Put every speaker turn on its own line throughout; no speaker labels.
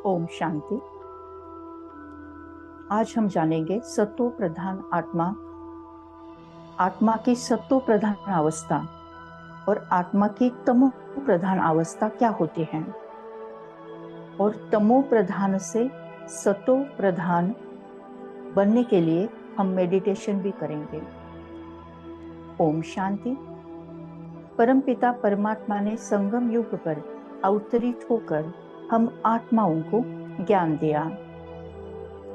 ओम शांति। आज हम जानेंगे सत्व प्रधान आत्मा, आत्मा की सत्व प्रधान अवस्था और आत्मा की तमो प्रधान अवस्था क्या होती है, और तमो प्रधान से सत्व प्रधान बनने के लिए हम मेडिटेशन भी करेंगे। ओम शांति। परमपिता परमात्मा ने संगम युग पर अवतरित होकर हम आत्माओं को ज्ञान दिया।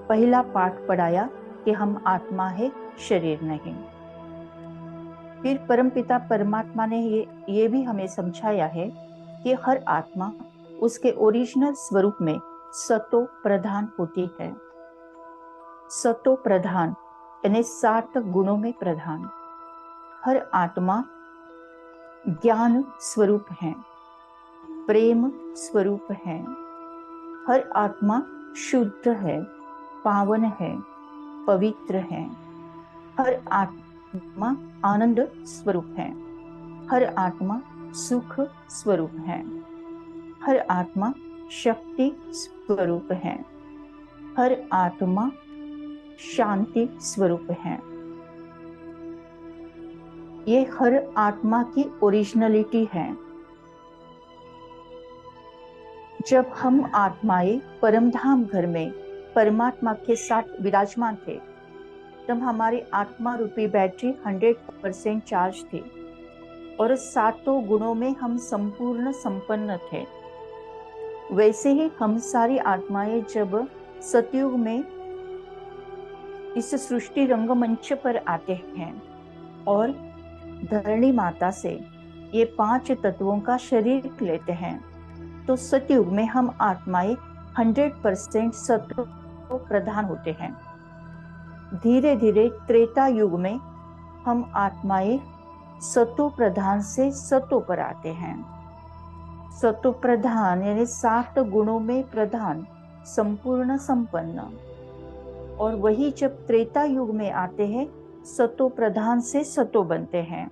पहला पाठ पढ़ाया कि हम आत्मा है, शरीर नहीं। फिर परमपिता परमात्मा ने ये भी हमें समझाया है कि हर आत्मा उसके ओरिजिनल स्वरूप में सतो प्रधान होती है। सतो प्रधान यानी 60 गुणों में प्रधान। हर आत्मा ज्ञान स्वरूप है, प्रेम स्वरूप है। हर आत्मा शुद्ध है, पावन है, पवित्र है। हर आत्मा आनंद स्वरूप है। हर आत्मा सुख स्वरूप है। हर आत्मा शक्ति स्वरूप है। हर आत्मा शांति स्वरूप है। ये हर आत्मा की ओरिजिनलिटी है। जब हम आत्माएं परमधाम घर में परमात्मा के साथ विराजमान थे, तब हमारी आत्मा रूपी बैटरी 100% चार्ज थी और 7 गुणों में हम संपूर्ण संपन्न थे। वैसे ही हम सारी आत्माएं जब सतयुग में इस सृष्टि रंगमंच पर आते हैं और धरणी माता से ये 5 तत्वों का शरीर लेते हैं, तो सतयुग में हम आत्माएं 100% सत्व प्रधान होते हैं। धीरे धीरे त्रेता युग में हम आत्माएं सत्व प्रधान से सत्व पर आते हैं। सत्व प्रधान यानी 7 गुणों में प्रधान, संपूर्ण संपन्न। और वही जब त्रेता युग में आते हैं, सत्व प्रधान से सत्व बनते हैं।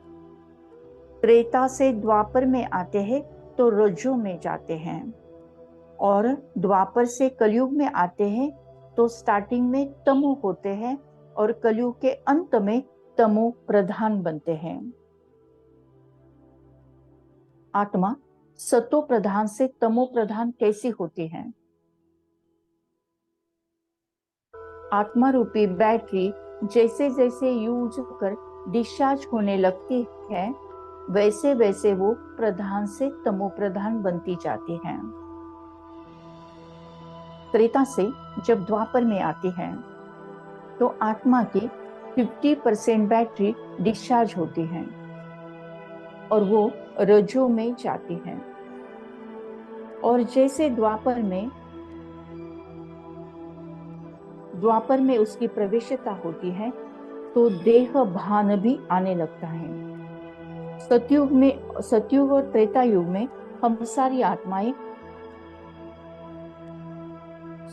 त्रेता से द्वापर में आते हैं तो रजो में जाते हैं, और द्वापर से कलयुग में आते हैं तो स्टार्टिंग में तमो होते हैं और कलयुग के अंत में तमो प्रधान बनते हैं। आत्मा सतो प्रधान से तमो प्रधान कैसी होती है? आत्मा रूपी बैटरी जैसे जैसे यूज कर डिस्चार्ज होने लगती है, वैसे वैसे वो प्रधान से तमो प्रधान बनती जाती है। त्रेता से जब द्वापर में आती है तो आत्मा की 50% बैटरी डिस्चार्ज होती है और वो रजो में जाती है। और जैसे द्वापर में उसकी प्रवेशता होती है तो देह भान भी आने लगता है। सतयुग और त्रेता युग में हम सारी आत्माएं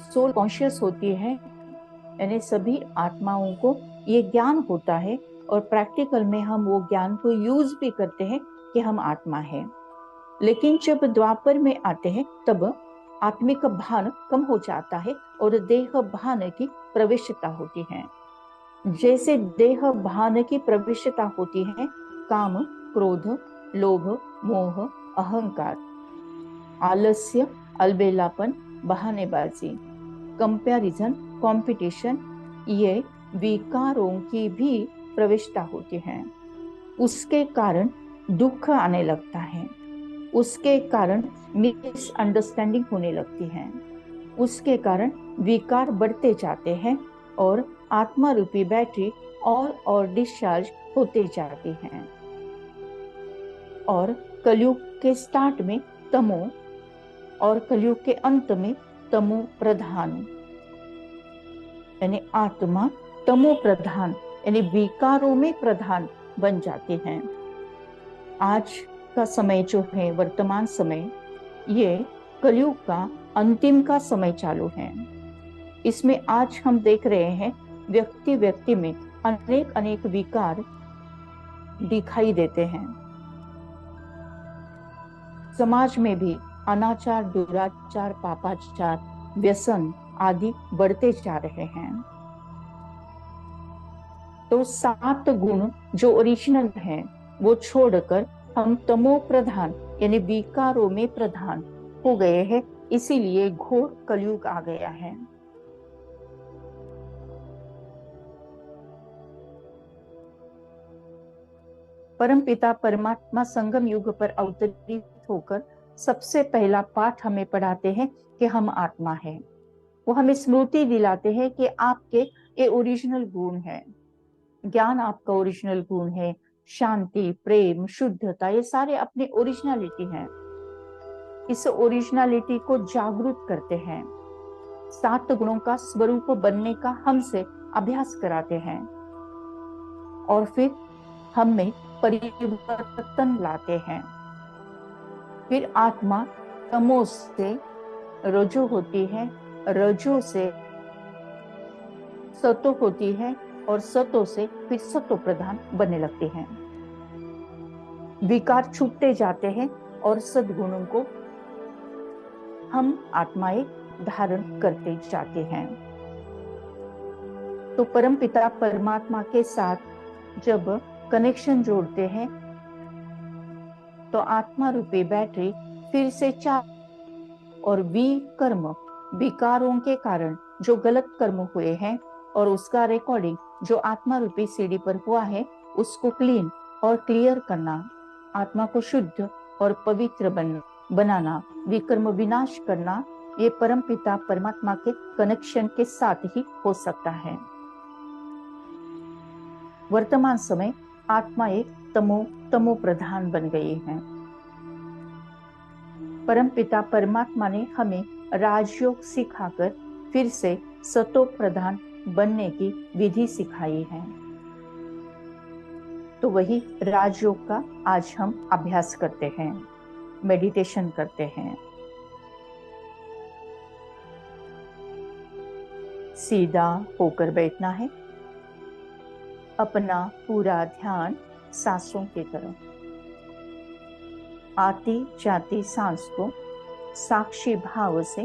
सोल कॉन्शियस होती है, यानी सभी आत्माओं को ये ज्ञान होता है और प्रैक्टिकल में हम वो ज्ञान को यूज भी करते हैं कि हम आत्मा है। लेकिन जब द्वापर में आते हैं तब आत्मिक भान कम हो जाता है और देह भान की प्रविष्टता होती है। जैसे देह भान की प्रविष्टता होती है, काम, क्रोध, लोभ, मोह, अहंकार, आलस्य, अलबेलापन, बहानेबाजी, कंपैरिजन, कंपटीशन, ये विकारों की भी प्रविष्टता होती है। उसके कारण दुख आने लगता है, उसके कारण मिसअंडरस्टैंडिंग होने लगती है, उसके कारण विकार बढ़ते जाते हैं और आत्मा रूपी बैटरी और डिस्चार्ज होते जाती है। और कलयुग के स्टार्ट में तमो और कलयुग के अंत में तमो प्रधान, यानी आत्मा तमो प्रधान यानी विकारों में प्रधान बन जाते हैं। आज का समय जो है, वर्तमान समय, ये कलयुग का अंतिम का समय चालू है। इसमें आज हम देख रहे हैं व्यक्ति व्यक्ति में अनेक अनेक विकार दिखाई देते हैं। समाज में भी अनाचार, दुराचार, पापाचार, व्यसन आदि बढ़ते जा रहे हैं। तो 7 गुण जो ओरिजिनल हैं वो छोड़कर हम तमो प्रधान यानी विकारों में प्रधान हो गए हैं, इसीलिए घोर कलयुग आ गया है। परमपिता परमात्मा संगम युग पर अवतरित होकर सबसे पहला पाठ हमें पढ़ाते हैं कि हम आत्मा है। वो हमें स्मृति दिलाते हैं कि आपके ये ओरिजिनल गुण है। ज्ञान आपका ओरिजिनल गुण है, शांति, प्रेम, शुद्धता, ये सारे अपने ओरिजिनलिटी हैं। इस ओरिजिनलिटी को जागृत करते हैं। 7 गुणों का स्वरूप बनने का हमसे अभ्यास कराते हैं और फिर हम में परिवर्तन लाते हैं। फिर आत्मा तमो से रजो होती है, रजो से सतो होती है और सतो से फिर सतो प्रधान बनने लगते हैं। विकार छूटते जाते हैं और सद्गुणों को हम आत्माएं धारण करते जाते हैं। तो परमपिता परमात्मा के साथ जब कनेक्शन जोड़ते हैं तो आत्मा रूपी बैटरी फिर से चार्ज और विकर्म, विकारों के कारण जो गलत कर्म हुए हैं और उसका रिकॉर्डिंग जो आत्मा रूपी सीडी पर हुआ है उसको क्लीन और क्लियर करना, आत्मा को शुद्ध और पवित्र बनाना, विकर्म विनाश करना, ये परमपिता परमात्मा के कनेक्शन के साथ ही हो सकता है। वर्तमान समय आत्मा एक तमो प्रधान बन गई है। परमपिता परमात्मा ने हमें राजयोग सिखाकर फिर से सतो प्रधान बनने की विधि सिखाई है। तो वही राजयोग का आज हम अभ्यास करते हैं, मेडिटेशन करते हैं। सीधा होकर बैठना है, अपना पूरा ध्यान सांसों की तरफ, आती जाती सांस को साक्षी भाव से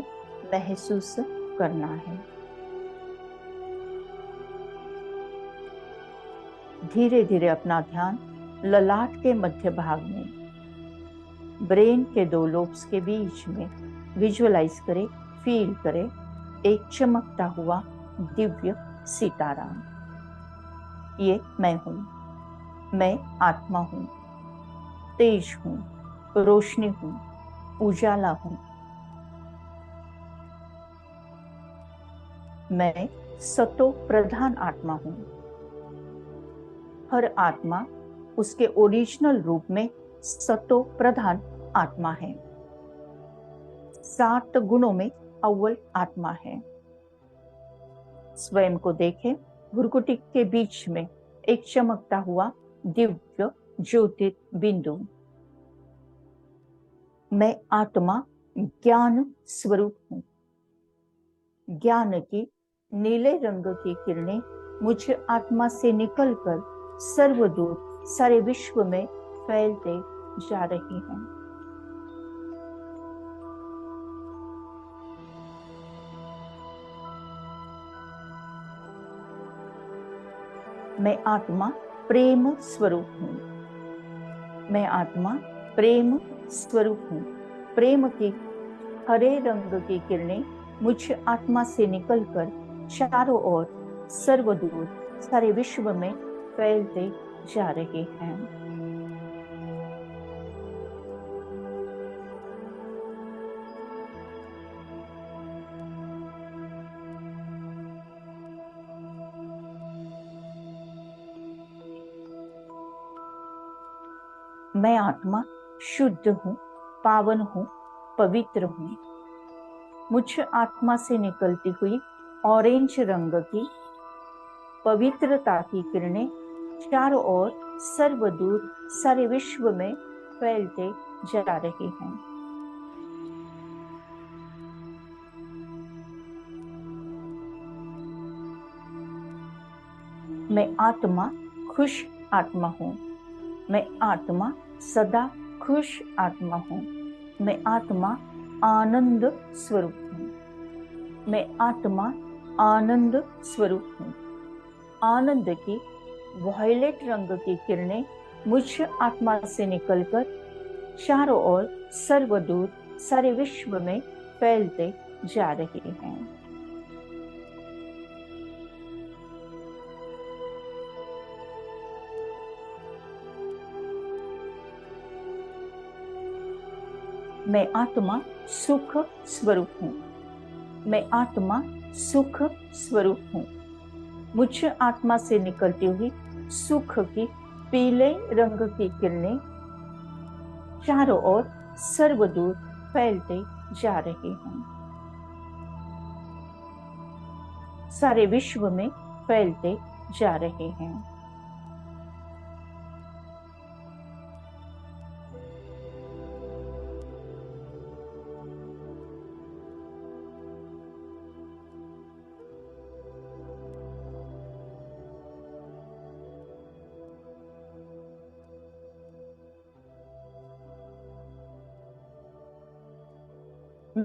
महसूस करना है। धीरे धीरे अपना ध्यान ललाट के मध्य भाग में, ब्रेन के 2 लोब्स के बीच में विजुअलाइज करें, फील करें एक चमकता हुआ दिव्य सितारा। ये मैं हूं, मैं आत्मा हूं, तेज हूं, रोशनी हूं, उजाला हूं। मैं सतो प्रधान आत्मा हूं। हर आत्मा उसके ओरिजिनल रूप में सतो प्रधान आत्मा है। 7 गुणों में अव्वल आत्मा है। स्वयं को देखें, भ्रुकुटी के बीच में एक चमकता हुआ दिव्य ज्योति बिंदु। मैं आत्मा ज्ञान स्वरूप हूं। ज्ञान की नीले रंग की किरणें मुझ आत्मा से निकलकर सर्वदूर सारे विश्व में फैलते जा रही हैं। मैं आत्मा प्रेम स्वरूप हूं। मैं आत्मा प्रेम स्वरूप हूं। प्रेम की हरे रंग की किरणें मुझ आत्मा से निकलकर चारों ओर सर्वदूर सारे विश्व में फैलते जा रहे हैं। मैं आत्मा शुद्ध हूं, पावन हूं, पवित्र हूं। मुझ आत्मा से निकलती हुई ऑरेंज रंग की पवित्रता की किरणें चारों ओर सर्वदूर सारे विश्व में फैलते जा रही हैं। मैं आत्मा खुश आत्मा हूं। मैं आत्मा सदा खुश आत्मा हूं। मैं आत्मा आनंद स्वरूप हूं। मैं आत्मा आनंद स्वरूप हूँ। आनंद की वॉयलेट रंग की किरणें मुझ आत्मा से निकलकर चारों ओर सर्वदूर सारे विश्व में फैलते जा रहे हैं। मैं आत्मा सुख स्वरूप हूँ। मैं आत्मा सुख स्वरूप हूँ। मुझ आत्मा से निकलती हुई सुख की पीले रंग की किरणें चारों ओर सर्वदूर फैलते जा रही हैं। सारे विश्व में फैलते जा रहे हैं।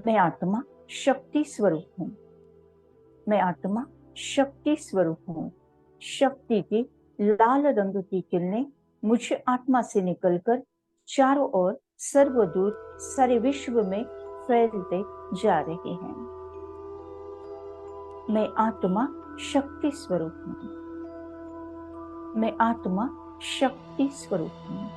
मैं आत्मा शक्ति स्वरूप हूँ। मैं आत्मा शक्ति स्वरूप हूँ। शक्ति की लाल रंग की किरणें मुझ आत्मा से निकलकर चारों ओर सर्वदूर सारे विश्व में फैलते जा रहे हैं। मैं आत्मा शक्ति स्वरूप हूँ। मैं आत्मा शक्ति स्वरूप हूँ।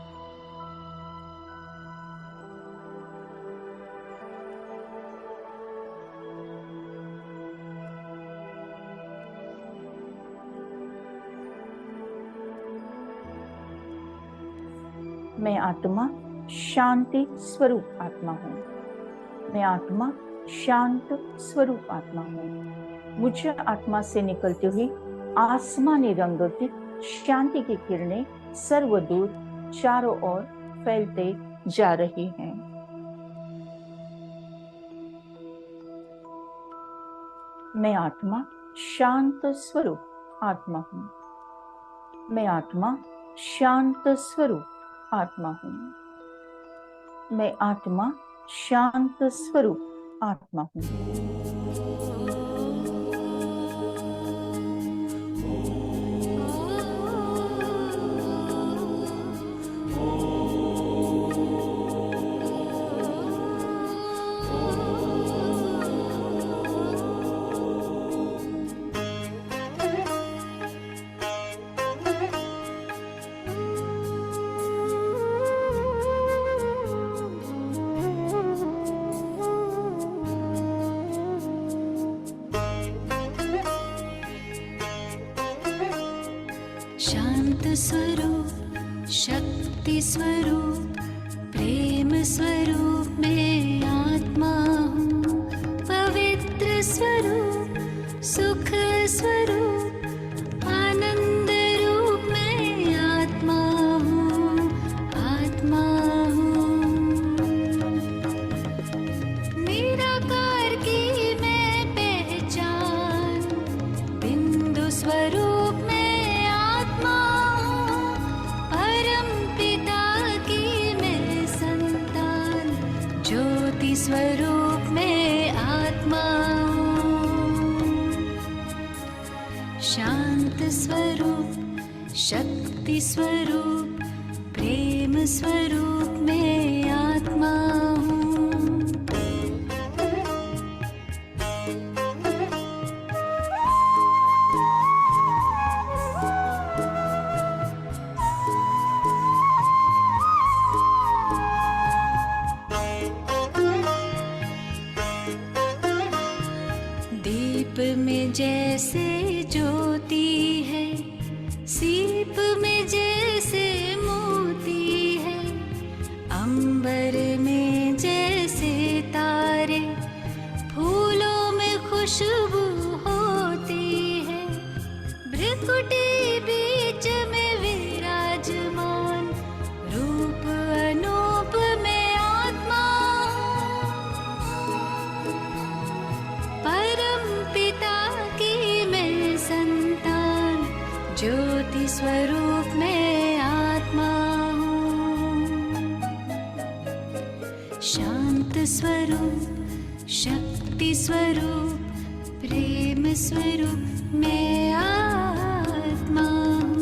मैं आत्मा शांति स्वरूप आत्मा हूँ। मैं आत्मा शांत स्वरूप आत्मा हूँ। मुझ आत्मा से निकलती हुई आसमानी रंग की शांति की किरणें सर्वदूर चारों ओर फैलते जा रही हैं। मैं आत्मा शांत स्वरूप आत्मा हूँ। मैं आत्मा शांत स्वरूप आत्मा हूँ। मैं आत्मा शांत स्वरूप आत्मा हूँ।
शांत स्वरूप, शक्ति स्वरूप, प्रेम स्वरूप मैं आत्मा हूँ। पवित्र स्वरूप, सुख स्वरूप, आनंद रूप मैं आत्मा हूँ। आत्मा हूँ निराकार की मैं पहचान, बिंदु स्वरूप में स्वरूप में आत्मा हूँ। शांत स्वरूप, शक्ति स्वरूप, प्रेम स्वरूप में आत्मा हूँ। दीप में जैसे ज्योति है, सीप में जैसे मोती है, अंबर में जैसे तारे, फूलों में खुशबू होती है, भ्रिकुटी बीच में विराजमान, रूप अनूप में आत्मा परम पिता की मैं संतान, ज्योति स्वरूप में आत्मा हूँ। शांत स्वरूप, शक्ति स्वरूप, प्रेम स्वरूप मैं आत्मा हूँ।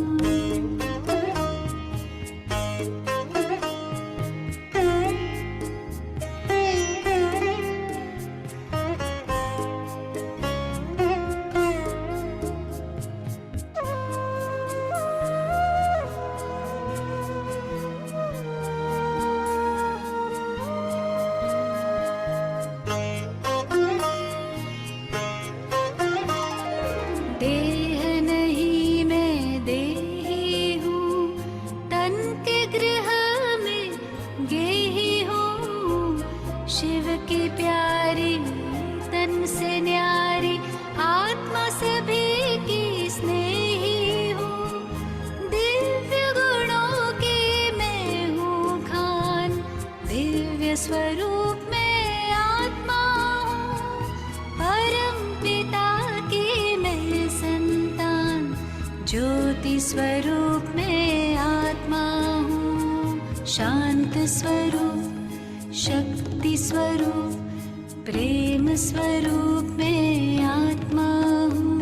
देह नहीं मैं देही हूँ, तन के गृह में गेही हूँ। शिव की प्यारी तन से न्यारी, आत्मा सभी की स्नेही हूँ। दिव्य गुणों की मैं हूँ खान, दिव्य स्वरूप में आत्मा हूँ। परम पिता की मैं संतान, ज्योति स्वरूप में आत्मा हूँ। शांत स्वरूप, शक्ति स्वरूप, प्रेम स्वरूप में आत्मा हूँ।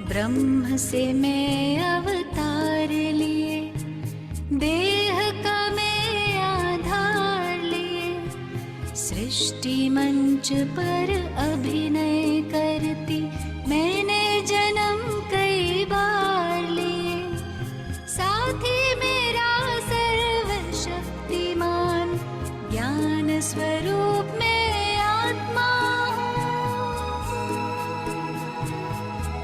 ब्रह्म से मैं अवतार लिए, देह का मैं आधार लिए। सृष्टि मंच पर अभिनय करती मैंने जन्म कई बार लिए। साथी मेरा सर्वशक्तिमान, ज्ञान स्वरूप में आत्मा हूँ।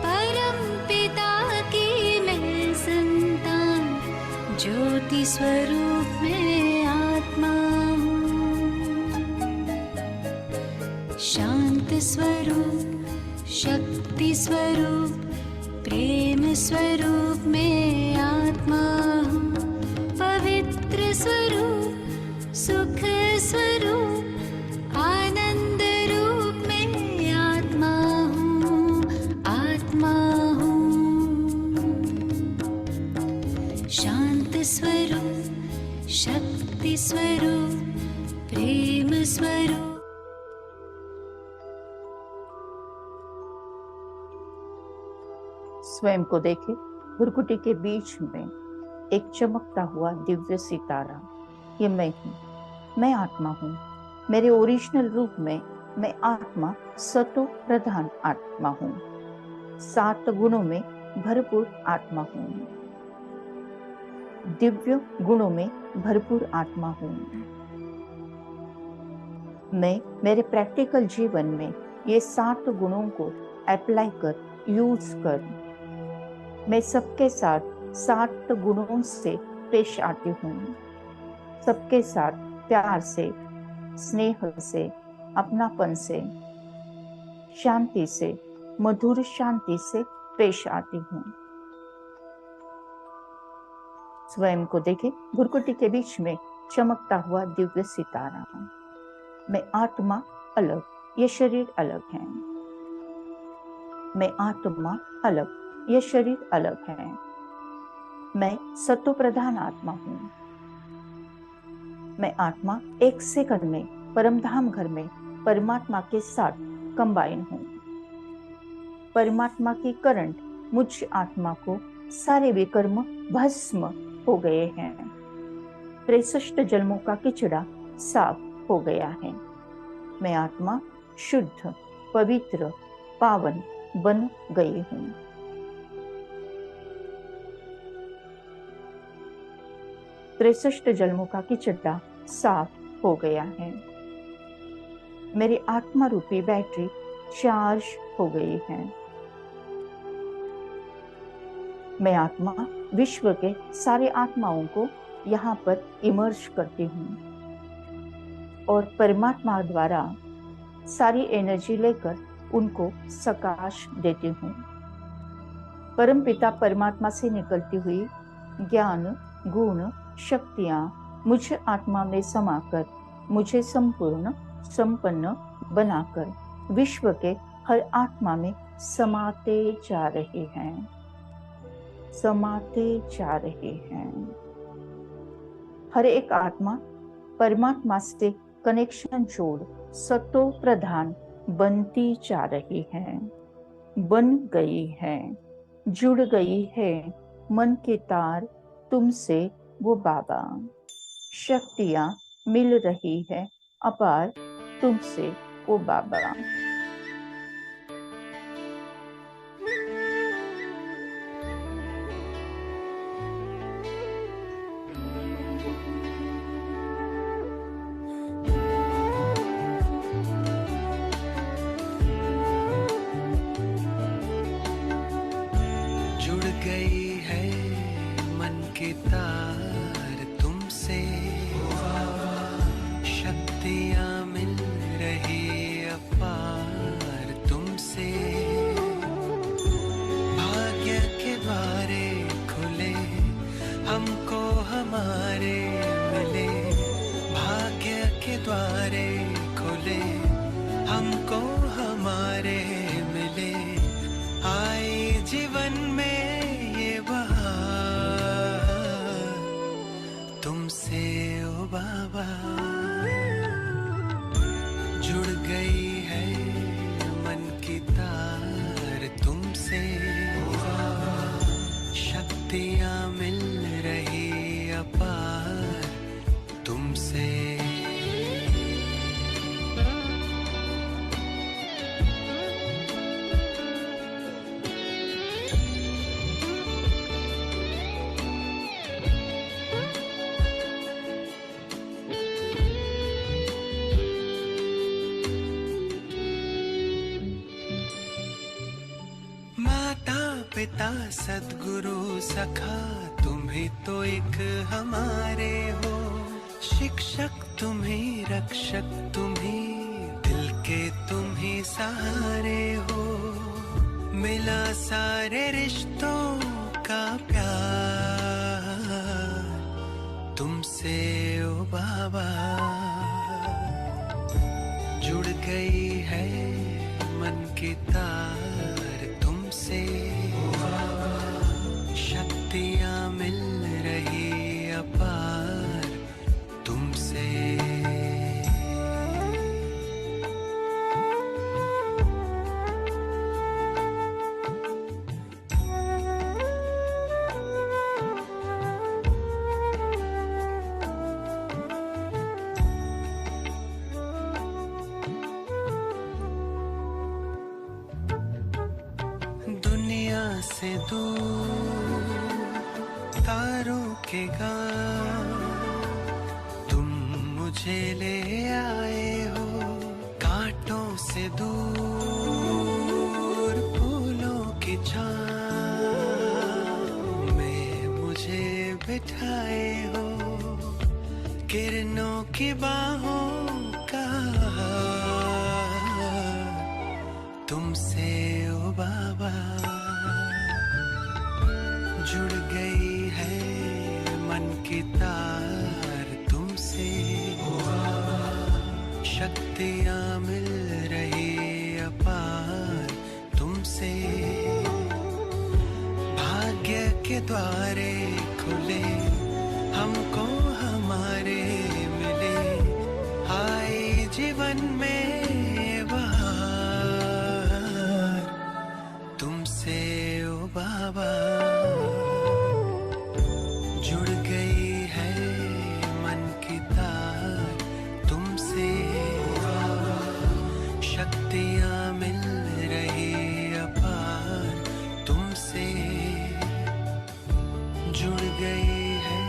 परम पिता की मैं संतान, ज्योति स्वरूप में आत्मा हूँ। शांत स्वरूप, शक्ति स्वरूप, प्रेम स्वरूप में आत्मा हूँ। पवित्र स्वरूप, सुख स्वरूप, आनंद रूप में आत्मा हूँ। आत्मा हूँ। शांत स्वरूप, शक्ति स्वरूप, प्रेम स्वरूप।
स्वयं को देखे, भुरकुटी के बीच में एक चमकता हुआ दिव्य सितारा। ये मैं हूँ, मैं आत्मा हूँ। मेरे ओरिजिनल रूप में मैं आत्मा, सतो प्रधान आत्मा हूँ। 7 गुणों में भरपूर आत्मा हूँ। दिव्य गुणों में भरपूर आत्मा हूँ। मैं मेरे प्रैक्टिकल जीवन में ये 7 गुणों को अप्लाई कर, यूज कर, मैं सबके साथ 7 गुणों से पेश आती हूँ। सबके साथ प्यार से, स्नेह से, अपनापन से, शांति से, मधुर शांति से पेश आती हूँ। स्वयं को देखे, भुरकुटी के बीच में चमकता हुआ दिव्य सितारा। मैं आत्मा अलग, ये शरीर अलग है। मैं आत्मा अलग, ये शरीर अलग है। मैं सत्व प्रधान आत्मा हूँ। मैं आत्मा 1 सेकंड में परमधाम घर में परमात्मा के साथ कंबाइन हूँ। परमात्मा की करंट मुझ आत्मा को सारे विकर्म भस्म हो गए हैं। 63 जन्मों का किचड़ा साफ हो गया है। मैं आत्मा शुद्ध, पवित्र, पावन बन गई हूँ। त्रेसष्ट जन्मों का किचड़ा साफ हो गया है। मेरी आत्मा रूपी बैटरी चार्ज हो गई है। मैं आत्मा विश्व के सारे आत्माओं को यहाँ पर इमर्ज करती हूँ और परमात्मा द्वारा सारी एनर्जी लेकर उनको सकाश देती हूँ। परमपिता परमात्मा से निकलती हुई ज्ञान, गुण, शक्तियाँ मुझ आत्मा में समाकर मुझे संपूर्ण संपन्न बनाकर विश्व के हर आत्मा में समाते जा रहे हैं, समाते जा रहे हैं। हर एक आत्मा परमात्मा से कनेक्शन जोड़ सतो प्रधान बनती जा रही है, बन गई है, जुड़ गई है मन के तार तुमसे वो बाबा। शक्तियां मिल रही है अपार तुमसे वो बाबा।
जुड़ गई है मन के तार तुमसे, शक्तियां मिल रही अपार तुमसे। भाग्य के द्वारे खुले हमको हमारे मिले, भाग्य के द्वारे खुले हमको हमारे मिले। आए जीवन में ये बहार तुमसे ओ बाबा। जुड़ गई है मन की तार तुमसे, शक्तियां मिल रही अपार तुमसे। पिता सद्गुरु सखा तुम ही तो एक हमारे हो, शिक्षक तुम ही रक्षक तुम ही दिल के तुम ही सहारे हो। मिला सारे रिश्तों का प्यार तुमसे ओ बाबा। जुड़ गई है मन की तार तुमसे, शक्तियां मिल रही अपार तुमसे। दुनिया से दूर तारों के गांव तुम मुझे ले आए हो, कांटों से दूर फूलों की छांव में मुझे बिठाए हो। किरणों की बाहों का तुमसे ओ बाबा। जुड़ गई है मन की तार तुमसे, शक्तियां मिल रही अपार तुमसे। भाग्य के द्वारे खुले हमको हमारे मिले, आए जीवन में बहार तुमसे ओ बाबा। जुड़ गई है मन की तार तुमसे, शक्तियां मिल रही अपार तुमसे। जुड़ गई है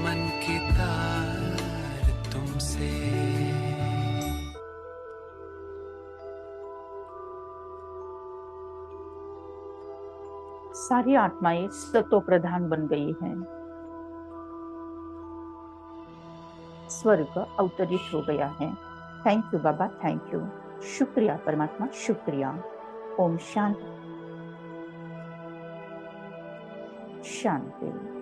मन की तार तुमसे।
सारी आत्माएं सतो प्रधान बन गई हैं, स्वर्ग अवतरित हो गया है। Thank you Baba, thank you. शुक्रिया परमात्मा, शुक्रिया। ओम शांति शांति।